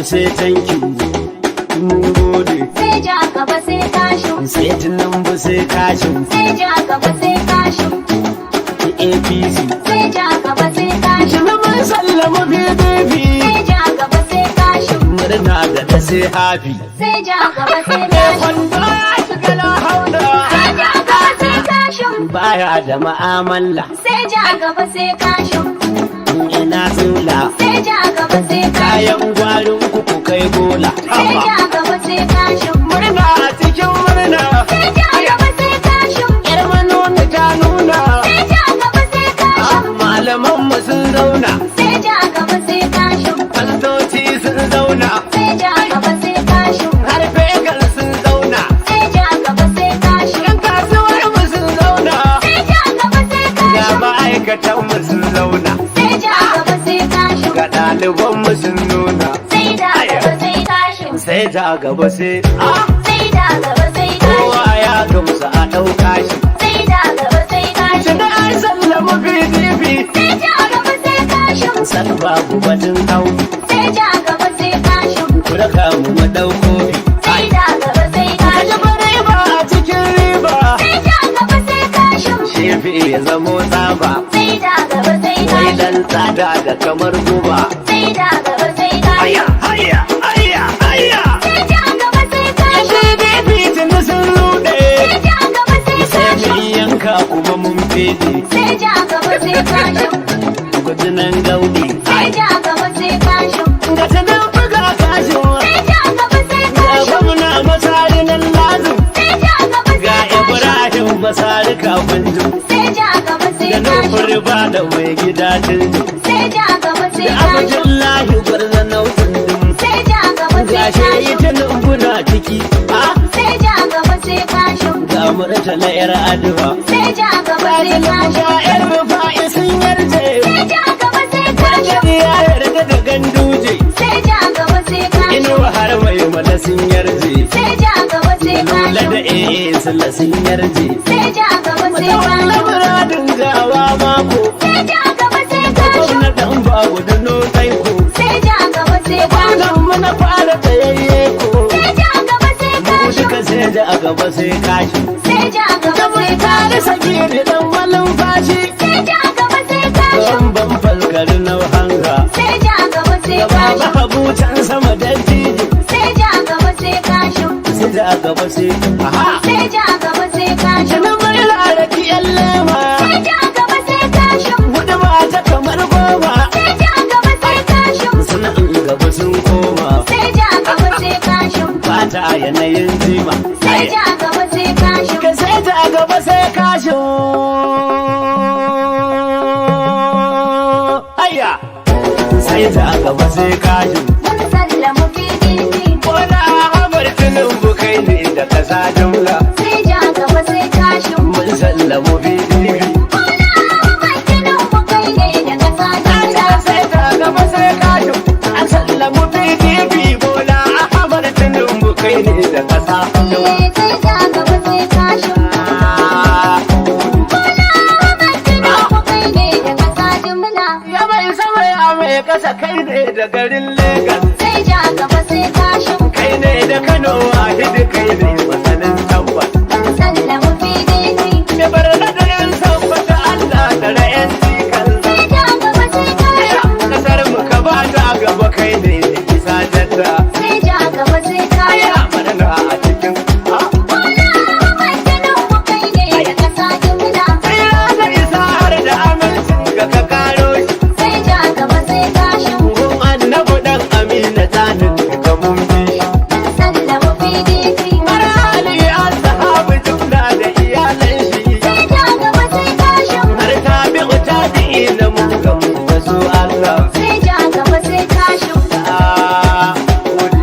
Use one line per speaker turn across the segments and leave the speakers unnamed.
sai thank you mun gode.
Sai ja gaba sai kashin.
Sai Tinubu sai kashin.
Sai ja gaba sai kashin.
APC.
Sai ja gaba sai kashin.
Mun sallama PDP.
Sai ja gaba sai kashin.
Murna ga ta sai happy.
Sai ja gaba sai kashin.
Kwando ya shiga na hauna.
Sai ja gaba sai kashin.
Baya da ma'amala.
Sai ja gaba sai kashin.
Ina zula.
Sai ja gaba sai kashin.
Kayan gwarin ku kai bola.
Sai ja gaba sai kashin.
Murna a cikin murna.
Sai ja gaba sai kashin.
Yar manoni ta nuna.
Sai ja gaba sai kashin.
Malaman mu sun zauna.
Sai ja gaba sai kashin.
Fastoci sun zauna.
Sai ja gaba sai kashin.
Har fegal sun zauna.
Sai ja gaba sai kashin.
Yan kasuwar mu sun zauna.
Sai ja gaba sai
Ga
kashin.
ma'aikatan mu sun zauna.
Sai ja gaba sai kashin.
Ga ɗaliban mu sun nuna.
Sai ja gaba sai kashin.
Sai ta gaba sai
Sai ja gaba sai
kowa
kashin.
ya gamsu a ɗauka shi.
Sai ja gaba sai kashin.
Shiga ai sallama PDP.
Sai ja gaba sai kashin.
San babu batun hau.
Sai ja gaba sai kashin.
Ku raka mu ɗauko bi.
Sai ja gaba sai
Kaji
kashin.
ba riba a cikin riba.
Sai ja gaba sai kashin.
Shefi ya zamo tsaba.
Sai ja gaba sai
Wai
kashin.
dan tsada da kamar guba.
Sai ja gaba sai kashin.
Aya, aya, aya, aya.
Sai ja gaba sai kashin.
PDP tuni sun ruɗe.
Sai ja gaba sai
Sai
kashin.
mun yanka kuma mun fede.
Sai ja gaba sai kashin.
Gudunan gaudi.
Sai ja gaba sai kashin.
Ga ta nan buga kashin.
Sai ja gaba sai
Ga
kashin.
gwamna masari nan lazim.
Sai ja gaba
Ga
sai kashin.
Ibrahim masari kafin jin.
Sai ja gaba sai
Da
kashin.
nufin ba da mai gida tunjin.
Sai ja gaba sai
Da
kashin.
Abdullahi gwarza nautin dum.
Sai ja gaba
Ga
sai
shi
kashin.
ita numbuna ciki.
Sai ja gaba sai kashin.
Ga murtala yar aduwa.
Sai ja gaba sai
Ga
kashin.
yar rufa'i sun yarje.
Sai ja gaba sai kashin.
Gadi ya yarda da ganduje.
Sai ja gaba sai kashin.
Inuwa har mai mala sun yarje.
Sai ja gaba sai
Lula da
kashin.
sula sun yarje.
Sai ja gaba sai
Mutawan
kashin.
muradin gawa mako.
Sai ja gaba sai kashin.
Gwamnatin babu da notai ko.
Sai ja gaba sai kashin.
Kwanan mana fara tsayayye ko.
Sai ja gaba sai
Mu
kashin.
duka sai da a gaba sai kashi.
Sai ja gaba sai
Tare
kashin.
sake da dan malin fashi.
Sai ja gaba sai kashin.
Ban falkar na hanga.
Sai ja gaba sai
Gaba ba
kashin.
habu can sama da jiji.
Sai ja gaba sai kashin.
Sai da a gaba sai. Aha!
Sai ja gaba sai kashin.
Jinin mai laraki yan lema.
Sai ja gaba sai kashin.
Hudu ba ta kamar goma.
Sai ja gaba sai kashin.
Suna in gaba sun koma.
Sai ja gaba sai kashin.
Fata a yanayin jima.
Sai ja gaba sai kashin.
Ka sai ta gaba sai kashin. Aya! Sai ta gaba sai kashin.
Mun sallama PDP.
Wani Ahmad Tinubu kai ne da kasa jumla.
Sai ja gaba sai kashin.
Mun sallamu PDP.
Bola Ahmad Tinubu kai ne da kasa jumla.
Sai ta gaba sai kashin. An sallamu PDP. Bola Ahmad Tinubu kai ne da kasa jumla.
Sai ja gaba sai kashin. Bola Ahmad Tinubu kai ne da kasa jumla.
Ya bai sama ya mai kasa kai ne da garin Legas.
Sai ja gaba sai kashin.
Kai ne da Kano wahidi kai ne masanin tabbas.
Mun sallama PDP.
Me bar da yan tabbata Allah da ra'yan cikin.
Sai ja gaba sai kashin.
Kasar mu ka ba ta gaba kai ne da isa jadda.
Sai ja gaba sai
Aya
kashin.
barna a cikin.
Bola Ahmad Tinubu kai ne da kasa jumla.
Sai da isa har da amincin ga ka karo shi.
Sai ja gaba sai kashin.
Kun annabu dan amina tanin ka mun bi shi.
Mun sallama PDP.
Mara Ali an sahabu jumla da iyalan shi.
Sai ja gaba sai kashin.
Har tabi'u tabi'ina mun gamu da su Allah.
Sai ja gaba sai kashin.
Gode.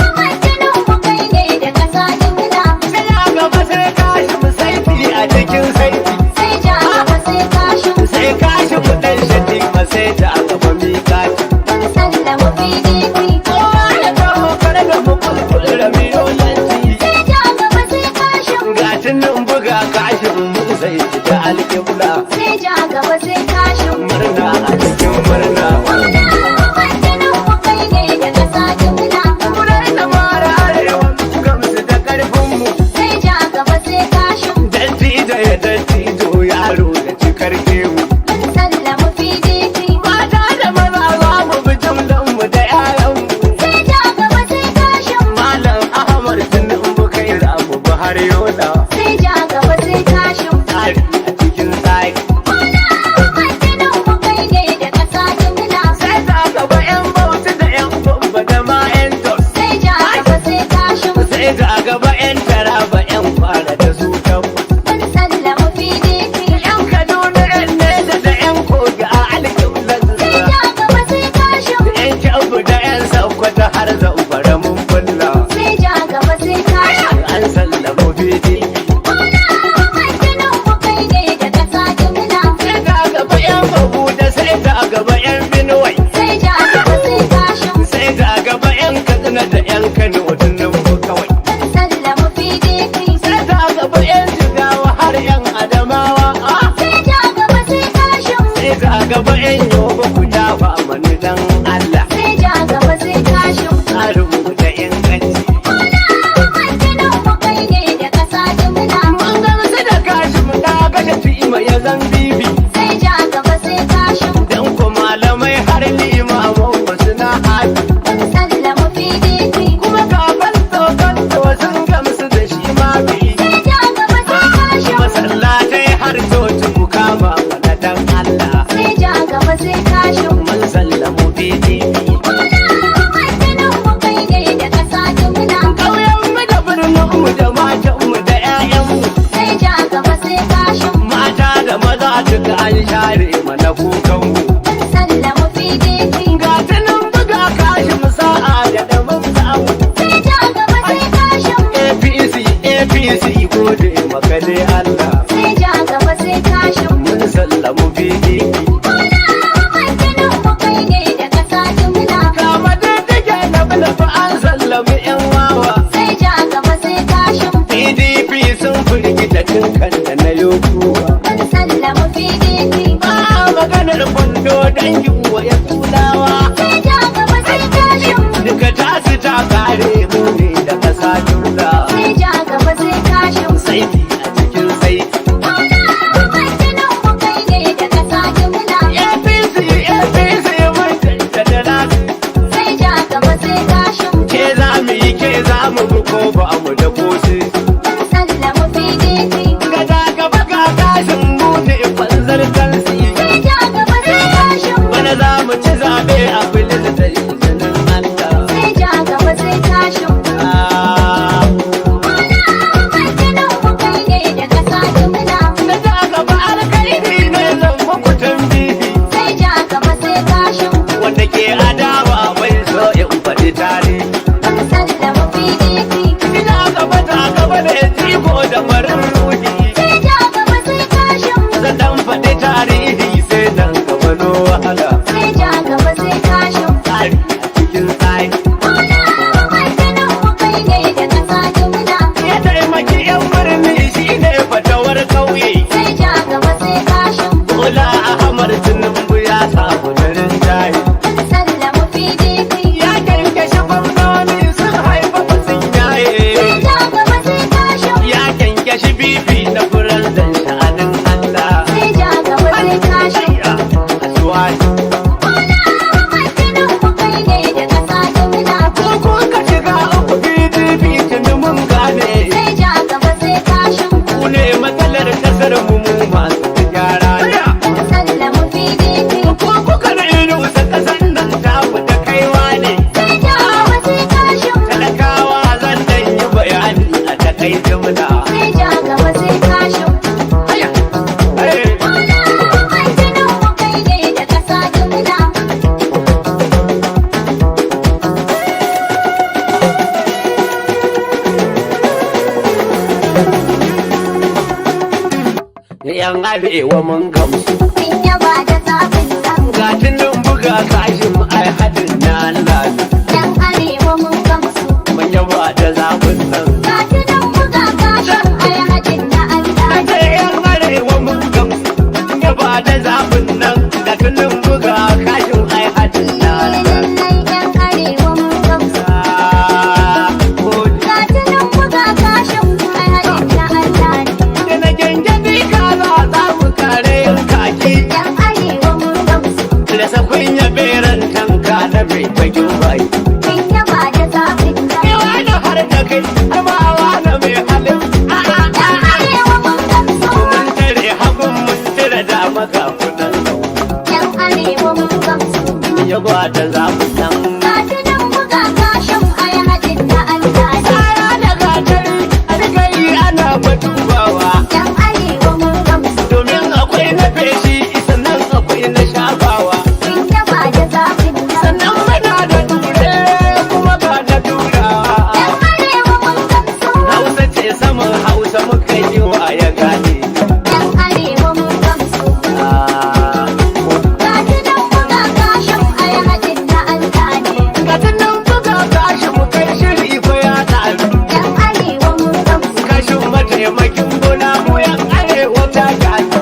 Ahmad Tinubu kai ne da kasa jumla.
Sai a gaba sai kashi mu saiti a cikin saiti.
Sai ja gaba sai kashin.
Sai kashi kudan shati ma sai ta a gaba mi kashi.
Mun sallama PDP.
Kowa ya kawo kare da mu kulkul ramiyolanci.
Sai ja gaba sai kashin.
Gatin nan buga kashin mu sai da alƙibla.
Sai ja gaba sai kashin.
Murna a cikin murna.
Bola Ahmad Tinubu kai ne da kasa jumla.
yan yoba ku dafa mani dan Allah.
sai ja gaba sai kashin.
Tsarin mu da inganci.
Bola Ahmad Tinubu kai ne da ƙasa jimla.
Mun gamsu da kashi mu ta kashe tima ya zan bibi.
Sai ja gaba sai kashin.
Dan ku malamai har limaman ku suna haɗi.
Mun sallama PDP.
Kuma kafan kanto sun gamsu da shi ma bi.
Sai ja gaba sai kashin.
Masallatai har coci ku kama mana dan Allah.
Sai ja gaba sai kashin.
Mun sallamu PDP.
Bola Ahmad Tinubu kai ne da ƙasa jimla.
Ƙauyenmu da birninmu da matanmu da 'ya'yanmu.
Sai ja gaba sai kashin.
Mata da maza duka an share mana kukanmu.
Mun sallama PDP.
Ga tunan buga kashi mu sa'a da ɗamin samu.
Sai ja gaba sai kashin.
APC gode maka dai Allah.
Sai ja gaba sai kashin.
Mun sallamu PDP.
Bola Ahmad Tinubu kai ne da ƙasa jimla.
Kama daidai na bulafa an sallami 'yan wawa.
Sai ja gaba sai kashin.
PDP sun firgita kan da na yokuwa.
Mun sallama PDP.
Ba maganar kwando dangin waya tulawa.
Sai ja gaba sai kashin.
Duka tasu ta kare mu ne da kasa juna.
Sai ja gaba sai kashin.
Saiti a cikin saiti.
Bola Ahmad Tinubu kai ne da ƙasa jimla.
APC mun da nasu.
Sai ja gaba sai kashin.
Ke za mu yi ke za mu bi ko ba mu da kosi.
Mun sallama PDP.
Gada gaba ga kashin mu ne banzar kansi.
Sai ja gaba sai kashin.
Bana za mu ci zaɓe a filin da izinin Allah.
Sai ja gaba sai kashin.
Ah,
Bola Ahmad Tinubu kai ne da ƙasa jimla.
da ta gaba alkairi ne zan muku tambihi.
Sai ja gaba sai kashin.
Wanda ke adawa bai so in faɗi tarihi.
Mun sallama PDP.
Ina gaba ta gaba da tiko da farin ruhi.
Sai ja gaba sai kashin.
Zan dan faɗi tarihi sai nan gaba no wahala.
Sai ja gaba sai kashin.
Tsari a cikin tsari.
Bola Ahmad Tinubu kai ne da ƙasa jimla.
Ya taimaki 'yan birni shi ne fatawar ƙauye.
Sai ja gaba sai kashin.
Bola Ahmad Tinubu ya samu darin jari.
Mun sallama PDP.
Ya kyankyashe gwamnoni sun haifa ba sun
Sai
yaye.
ja gaba sai kashin.
Ya kyankyashe bibi na furan zan sha'anin Allah.
Sai ja gaba sai kashin.
Ayya, asuwani.
Bola Ahmad Tinubu kai ne da ƙasa jimla.
Ko kun ka shiga uku PDP tuni mun gane.
Sai ja gaba sai kashin.
Ku ne matsalar kasar mu masu gyara ne.
Mun sallama PDP.
Ko kuka na irin sa kasar nan ta da kaiwa ne.
Sai ja gaba sai kashin.
Talakawa zan dan yi bayani a takaice muna.
Sai ja gaba sai kashin.
Aya, eh,
Bola Ahmad Tinubu kai ne da ƙasa jimla.
yan arewa mun gamsu.
Mun yaba da zaɓin nan.
Ga tunan buga kashin ai hadin na Allah ne.
Yan arewa mun gamsu.
Mun yaba da zaɓin nan.
Ga tunan buga kashin alhajin na Allah.
Ake yan arewa mun gamsu. Mun yaba da zaɓin nan. Ga tunan buga kashin ai hadin na Allah ne.
Lallai yan arewa mun gamsu.
Ah, gode.
Ga tunan buga kashin alhajin na Allah ne.
Da na gyangyaɗi kaza za mu kare yin kaki.
Yan arewa mun gamsu.
Da sakwai ya beran tanka na bai bagin bai.
Mun yaba da zaɓin nan.
Yawa da har da kai, har ma na mai halin.
Yan arewa mun gamsu.
Mun tare hagun mun tare da makafunan.
Yan arewa mun gamsu.
Ya gwada zaɓin nan.
Ga tunan buga kashin alhajin na Allah ne.
Tsara da gatari, alkai ana batubawa.
Yan arewa mun gamsu.
Domin akwai na feshi, sannan akwai na shafawa.
Mun yaba da zaɓin nan.
Sannan muna da dure, kuma ba na turawa.
Yan arewa mun gamsu.
Hausa ce saman Hausa muka yi wa ya gane.
Yan arewa mun gamsu.
Ah,
Ga tunan buga kashin alhajin na Allah ne.
ga tunan buga kashi mu kai shiri ko ya ɗaru.
Yan arewa mun gamsu.
Kashin mataimakin gona mu yan arewa ta gani.